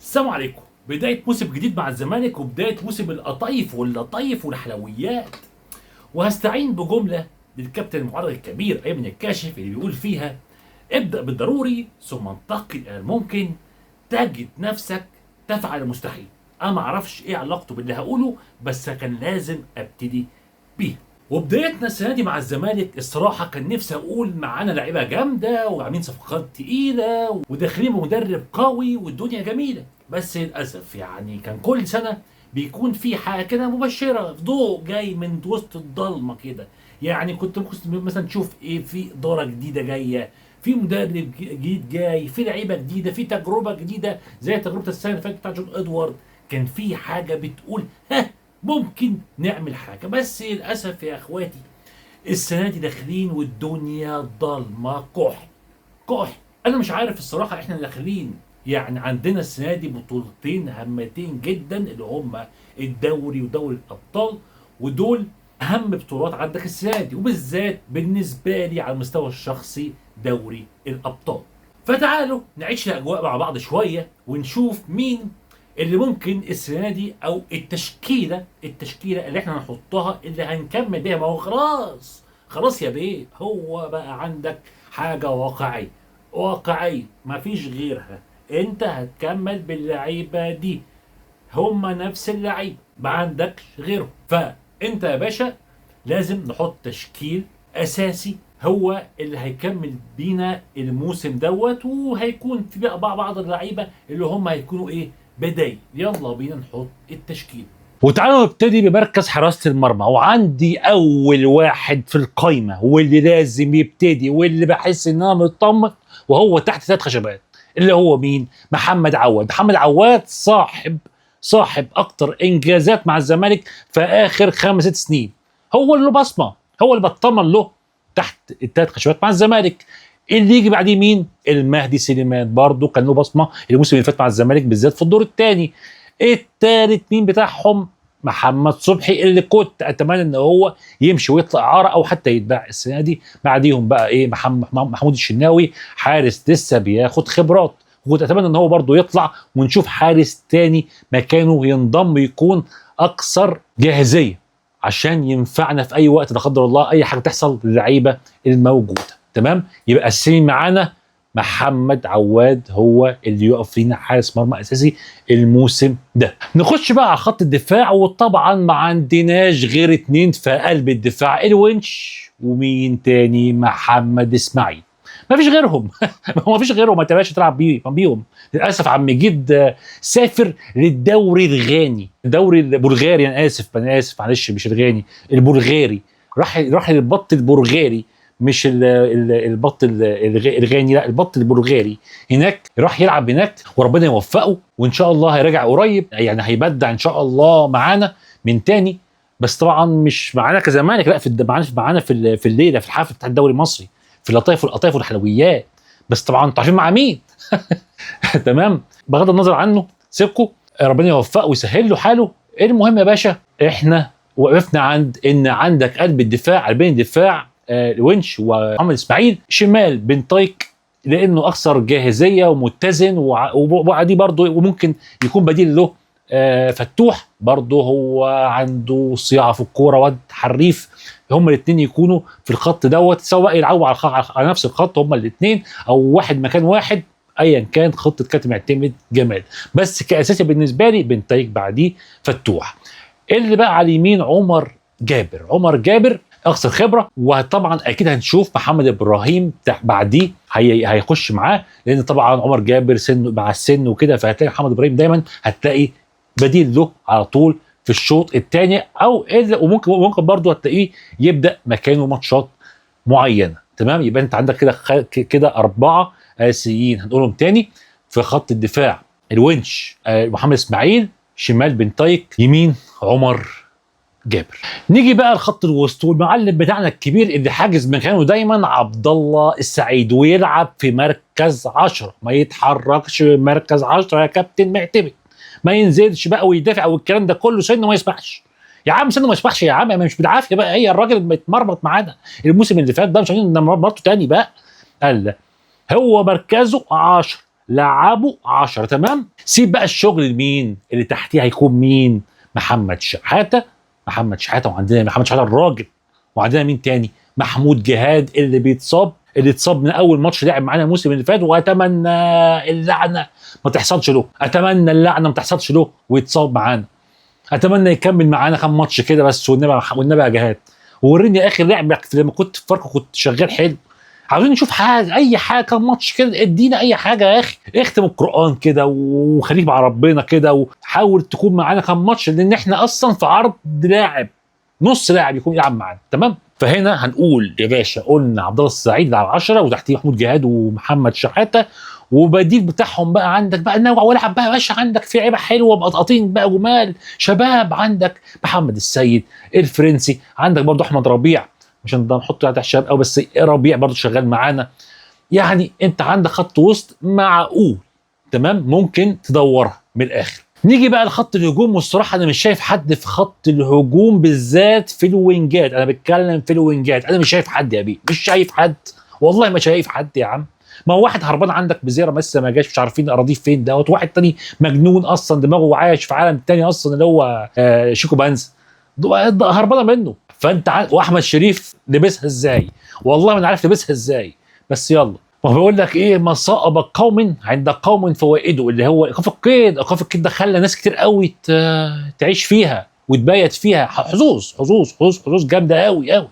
السلام عليكم. بداية موسم جديد مع الزمالك وبداية موسم القطايف واللطايف والحلويات، وهستعين بجملة للكابتن المعرض الكبير أيمن الكاشف اللي بيقول فيها: ابدأ بالضروري ثم انتقل إلى الممكن تجد نفسك تفعل المستحيل. أنا معرفش إيه علاقته باللي هقوله، بس كان لازم أبتدي بيه. وبدايتنا السنه دي مع الزمالك الصراحه كان نفسي اقول معانا لعيبه جامده وعاملين صفقات تقيله وداخلين بمدرب قوي والدنيا جميله، بس للاسف يعني كان كل سنه بيكون في حاجه كده مبشره، ضوء جاي من وسط الضلمه كده. يعني كنت ممكن مثلا تشوف ايه، في اداره جديده جايه، في مدرب جديد جاي، في لعيبه جديده، في تجربه جديده زي تجربه السنه اللي فاتت بتاعت جون ادوارد. كان في حاجه بتقول ها ممكن نعمل حاجه، بس للاسف يا اخواتي السنه دي داخلين والدنيا ضلمه كحل كحل. انا مش عارف الصراحه احنا داخلين، يعني عندنا السنه دي بطولتين هامتين جدا اللي هما الدوري ودوري الابطال، ودول اهم بطولات عندك السنه دي، وبالذات بالنسبه لي على المستوى الشخصي دوري الابطال. فتعالوا نعيش الاجواء مع بعض شويه ونشوف مين اللي ممكن السنه دي، او التشكيله اللي احنا هنحطها اللي هنكمل بيها. ما هو خلاص خلاص يا بيه، هو بقى عندك حاجه واقعيه مفيش غيرها. انت هتكمل باللعيبه دي، هما نفس اللعيبه ما عندكش غيرهم. فانت يا باشا لازم نحط تشكيل اساسي هو اللي هيكمل بينا الموسم دوت، وهيكون في بقى بعض اللعيبه اللي هم هيكونوا ايه، بدايل. يلا بينا نحط التشكيل. وتعالوا نبتدي بمركز حراسة المرمى، وعندي أول واحد في القايمة واللي لازم يبتدي واللي بحس إن أنا مطمن، وهو تحت 3 خشبات، اللي هو مين؟ محمد عواد. محمد عواد صاحب أكتر إنجازات مع الزمالك في آخر 5 6 سنين. هو اللي له بصمة، هو اللي بطمن له تحت ال3 خشبات مع الزمالك. اللي يجي بعديه مين؟ المهدي سليمان، برضه كان له بصمه الموسم اللي فات مع الزمالك بالذات في الدور الثاني. الثالث مين بتاعهم؟ محمد صبحي، اللي كنت اتمنى ان هو يمشي ويطلع اعاره او حتى يتباع السنه دي. بعديهم بقى ايه؟ محمود الشناوي، حارس لسه بياخد خبرات، وكنت اتمنى ان هو برضه يطلع ونشوف حارس تاني مكانه ينضم يكون اكثر جاهزيه عشان ينفعنا في اي وقت لا قدر الله اي حاجه تحصل للعيبه الموجوده. تمام، يبقى السين معانا محمد عواد هو اللي يقف لينا حارس مرمى اساسي الموسم ده. نخش بقى على خط الدفاع، وطبعا ما عندناش غير 2 في قلب الدفاع، الونش ومين تاني؟ محمد اسماعيل. ما فيش غيرهم ما فيش غيرهم، ما تبقاش تلعب بيهم. للاسف عم جد سافر للدوري الغاني، الدوري البلغاري. انا اسف معلش، مش الغاني، البلغاري. راح للبط البلغاري، مش البط الغاني، لا البط البلغاري. هناك راح يلعب هناك، وربنا يوفقه، وان شاء الله هيراجع قريب، يعني هيبدع ان شاء الله معانا من تاني. بس طبعا مش معانا كزمالك، لا معانا في الليله في الحفل بتاع الدوري المصري، في اللطايف والقطايف والحلويات. بس طبعا انتوا عارفين مع مين تمام، بغض النظر عنه سيبكم، ربنا يوفقه ويسهل له حاله. المهم يا باشا، احنا وقفنا عند ان عندك قلب الدفاع، قلبين الدفاع الونش ومحمد اسماعيل، شمال بن طايك لانه اكثر جاهزيه ومتزن، وبعديه برضه وممكن يكون بديل له فتوح، برضه هو عنده صياعه في الكوره، واد حريف. هما الاثنين يكونوا في الخط دوت، سواء يلعبوا على نفس الخط هما الاثنين، او واحد مكان واحد، ايا كان خطه كابتن معتمد جمال. بس كاساسي بالنسبه لي بن طايك، بعديه فتوح. اللي بقى على اليمين عمر جابر اكثر خبره، وطبعا اكيد هنشوف محمد ابراهيم بعديه هيخش معاه، لان طبعا عمر جابر سن مع السن وكده، فهتلاقي محمد ابراهيم دايما هتلاقي بديل له على طول في الشوط الثاني، او وممكن برضه هتلاقيه يبدا مكانه ماتشات معينه. تمام، يبقى انت عندك كده 4 اساسيين هنقولهم تاني في خط الدفاع: الونش محمد اسماعيل، شمال بن طايك، يمين عمر جابر. نيجي بقى لخط الوسط، والمعلم بتاعنا الكبير اللي حاجز مكانه دايما عبد الله السعيد، ويلعب في مركز 10، ما يتحركش من مركز 10 يا كابتن معتمد، ما ينزلش بقى ويدافع والكلام ده كله، سنه ما يسمحش يا عم، سنه ما يسمحش يا عم، مش بالعافيه بقى، هي الراجل بيتمرمط معانا الموسم اللي فات ده، مش عايزين نمرمطه تاني بقى. قال هو مركزه 10، لعبوا 10. تمام. سيب بقى الشغل لمين اللي تحتيه، هيكون مين؟ محمد شحاته. وعندنا محمد شحاته الراجل، وعندنا مين تاني؟ محمود جهاد اللي اتصاب من اول ماتش لعب معانا الموسم اللي فات، واتمنى اللعنه ما تحصلش له ويتصاب معانا. اتمنى يكمل معانا كام ماتش كده بس، والنبي يا جهاد وريني اخر لعب لما كنت في فاركو كنت شغال حلو. عاوزين نشوف حاجه، اي حاجه، كام ماتش كده، ادينا اي حاجه يا اخي. اختم القران كده وخليك مع ربنا كده، وحاول تكون معانا كام ماتش، لان احنا اصلا في عرض لاعب، نص لاعب يكون يلعب معانا. تمام. فهنا هنقول يا باشا، قلنا عبد الله السعيد على 10 وتحتيه محمود جهاد ومحمد شحاته، وبديل بتاعهم بقى عندك بقى نوع والعب بقى يا باشا. عندك في لعيبه حلوه مقطقطين بقى جمال شباب، عندك محمد السيد الفرنسي، عندك برضه احمد ربيع، مش هنحط تحت الشباب قوي بس ربيع برضه شغال معانا. يعني انت عندك خط وسط معقول. تمام. ممكن تدورها من الاخر. نيجي بقى لخط الهجوم، والصراحه انا مش شايف حد في خط الهجوم بالذات في الوينجات. انا بتكلم في الوينجات، انا مش شايف حد يا بيه، مش شايف حد والله، ما شايف حد يا عم. ما هو واحد هربان عندك بزيرة لسه ما جاش، مش عارفين اراضيه فين دوت. واحد تاني مجنون اصلا دماغه عايش في عالم تاني اصلا، اللي هو شيكو بانز، هربانه منه. فانت واحمد شريف لبسها ازاي؟ والله ما انا عارف لبسها ازاي، بس يلا. ما بيقول لك ايه؟ ما صائب قوم عند قوم فوائده، اللي هو ايقاف القيد. ايقاف القيد ده خلى ناس كتير قوي تعيش فيها وتبيت فيها. حظوظ جامده قوي.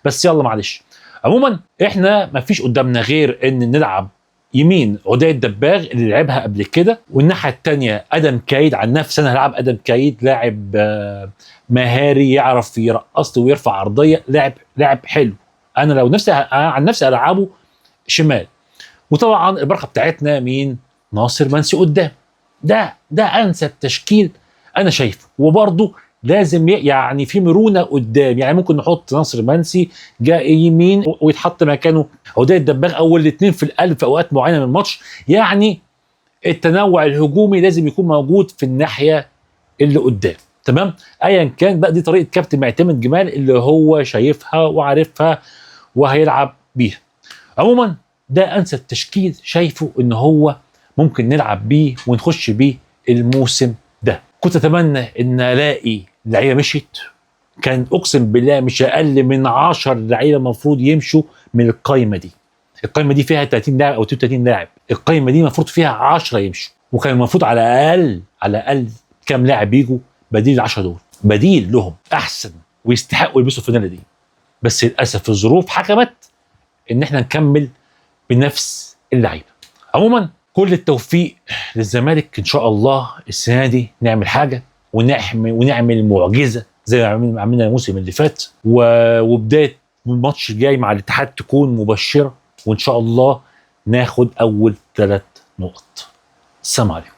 بس يلا معلش. عموما احنا ما فيش قدامنا غير ان نلعب يمين عدي الدباغ اللي لعبها قبل كده، والناحيه الثانيه ادم كايد. عن نفسي انا هلعب ادم كايد، لاعب مهاري، يعرف يرقص ويرفع عرضيه، لاعب حلو. انا لو نفسي عن نفسي العبه شمال. وطبعا البركه بتاعتنا مين؟ ناصر منسي قدام. ده انسب تشكيل انا شايفه. وبرضه لازم يعني في مرونه قدام، يعني ممكن نحط ناصر منسي جاء يمين ويتحط مكانه عدي الدباغ، او الاثنين في القلب في اوقات معينه من الماتش. يعني التنوع الهجومي لازم يكون موجود في الناحيه اللي قدام. تمام. ايا كان بقى، دي طريقه كابتن معتمد جمال اللي هو شايفها وعارفها وهيلعب بيها. عموما ده انسب تشكيل شايفه ان هو ممكن نلعب بيه ونخش بيه الموسم ده. كنت اتمنى ان الاقي لعيبه مشيت، كان اقسم بالله مش اقل من 10 لعيبه المفروض يمشوا من القايمه دي. القايمه دي فيها 30 لاعب او 32 لاعب، القايمه دي المفروض فيها 10 يمشوا، وكان المفروض على الاقل كام لاعب يجوا بديل ال10 دول، بديل لهم احسن ويستحقوا يلبسوا الفانيله دي. بس للاسف الظروف حكمت ان احنا نكمل بنفس اللعيبه. عموما كل التوفيق للزمالك، ان شاء الله السنه دي نعمل حاجه ونعمل معجزه زي ما عملنا الموسم اللي فات، وبدايه الماتش الجاي مع الاتحاد تكون مبشره، وان شاء الله ناخد اول 3 نقط. السلام عليكم.